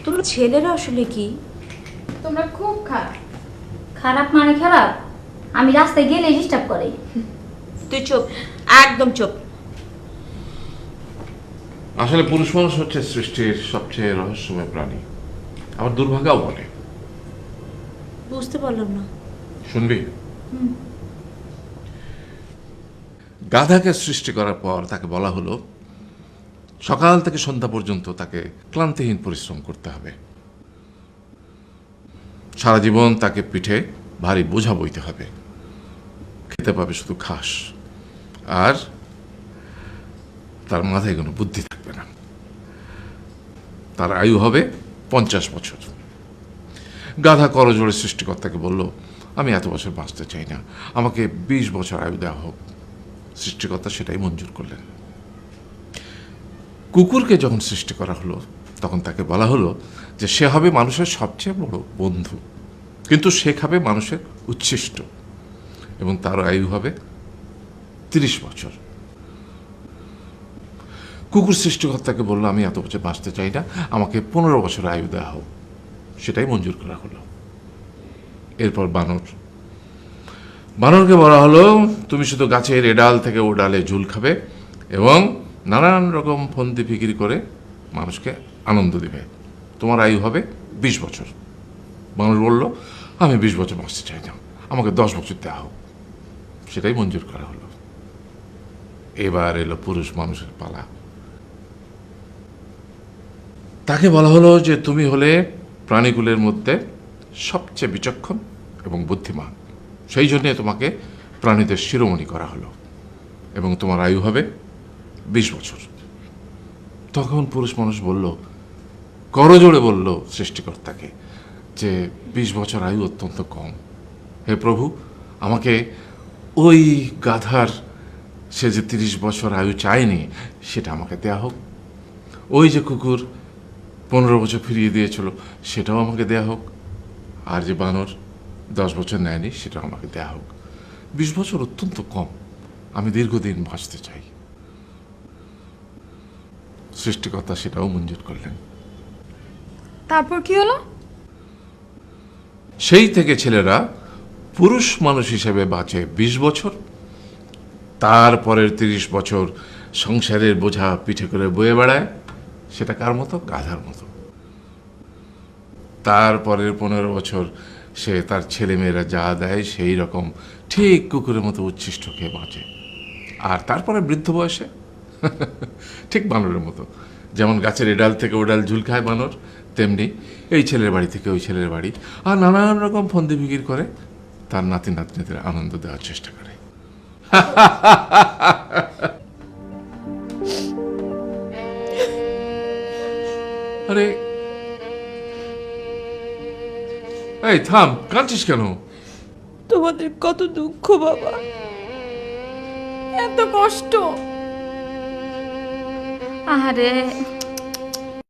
তোমরা ছেলেরা আসলে কি? তোমরা খুব খারাপ। খারাপ মানে খারাপ? আমি রাস্তায় গেলে ডিস্টার্ব করে। তুই চুপ, একদম চুপ। আসলে পুরুষ মানুষ হচ্ছে সৃষ্টির সবচেয়ে রহস্যময় প্রাণী, আবার দুর্ভাগ্যও বলে। বুঝতে পারলাম না। শুনবি? গাধাকে সৃষ্টি করার পর তাকে বলা হলো সকাল থেকে সন্ধ্যা পর্যন্ত তাকে ক্লান্তিহীন পরিশ্রম করতে হবে। সারা জীবন তাকে পিঠে ভারী বোঝা বইতে হবে, খেতে পাবে শুধু ঘাস, আর তার মাথায় কোনো বুদ্ধি থাকবে না। তার আয়ু হবে 50 বছর। গাধা করজোড়ে সৃষ্টিকর্তাকে বলল, আমি এত বছর বাঁচতে চাই না, আমাকে 20 বছর আয়ু দেওয়া হোক। সৃষ্টিকর্তা সেটাই মঞ্জুর করলেন। কুকুরকে যখন সৃষ্টি করা হলো তখন তাকে বলা হলো যে সে হবে মানুষের সবচেয়ে বড় বন্ধু, কিন্তু সে খাবে মানুষের উচ্ছিষ্ট, এবং তার আয়ু হবে 30 বছর। কুকুর সৃষ্টিকর্তাকে বলল, আমি এত বছর বাঁচতে চাই না, আমাকে 15 বছর আয়ু দেওয়া হোক। সেটাই মঞ্জুর করা হলো। এরপর বানরকে বলা হলো, তুমি শুধু গাছের এ ডাল থেকে ও ডালে ঝুল খাবে এবং নানান রকম ফন্দি ফিকির করে মানুষকে আনন্দ দিবে, তোমার আয়ু হবে 20 বছর। মানুষ বলল, আমি 20 বছর বাঁচতে চাই না, আমাকে 10 বছর দেওয়া হোক। সেটাই মঞ্জুর করা হলো। এবার এলো পুরুষ মানুষের পালা। তাকে বলা হলো যে তুমি হলে প্রাণীকুলের মধ্যে সবচেয়ে বিচক্ষণ এবং বুদ্ধিমান, সেই জন্যে তোমাকে প্রাণীদের শিরোমণি করা হলো, এবং তোমার আয়ু হবে 20 বছর। তখন পুরুষ মানুষ বলল, করজোড়ে বলল সৃষ্টিকর্তাকে যে 20 বছর আয়ু অত্যন্ত কম, হে প্রভু, আমাকে ওই গাধার সে যে 30 বছর আয়ু চায়নি সেটা আমাকে দেয়া হোক, ওই যে কুকুর 15 বছর ফিরিয়ে দিয়েছিল সেটাও আমাকে দেয়া হোক, আর যে বানর 10 বছর নেয়নি সেটাও আমাকে দেয়া হোক। 20 বছর অত্যন্ত কম, আমি দীর্ঘদিন বাঁচতে চাই। সৃষ্টিকর্তা সেটাও মঞ্জুর করলেন। তারপর কি হলো? সেই থেকে ছেলেরা পুরুষ মানুষ হিসেবে বাঁচে 20 বছর, তারপরের 30 বছর সংসারের বোঝা পিঠে করে বয়ে বেড়ায়, সেটা কার মতো? গাধার মতো। তারপরের 15 বছর সে তার ছেলেমেয়েরা যা দেয় সেই রকম ঠিক কুকুরের মতো উচ্ছিষ্ট খেয়ে বাঁচে। আর তারপরে বৃদ্ধ বয়সে ঠিক বানরের মতো, যেমন গাছের এডাল থেকে ওডাল ঝুল খায় বানর, তেমনি এই ছেলের বাড়ি থেকে ওই ছেলের বাড়ি, আর নানান রকম ফন্দি ফিকির করে তার নাতি নাতনিদের আনন্দ দেওয়ার চেষ্টা করে। আরে এই থাম, কাঁদছিস কেন? তোমাদের কত দুঃখ বাবা, এত কষ্ট। আহারে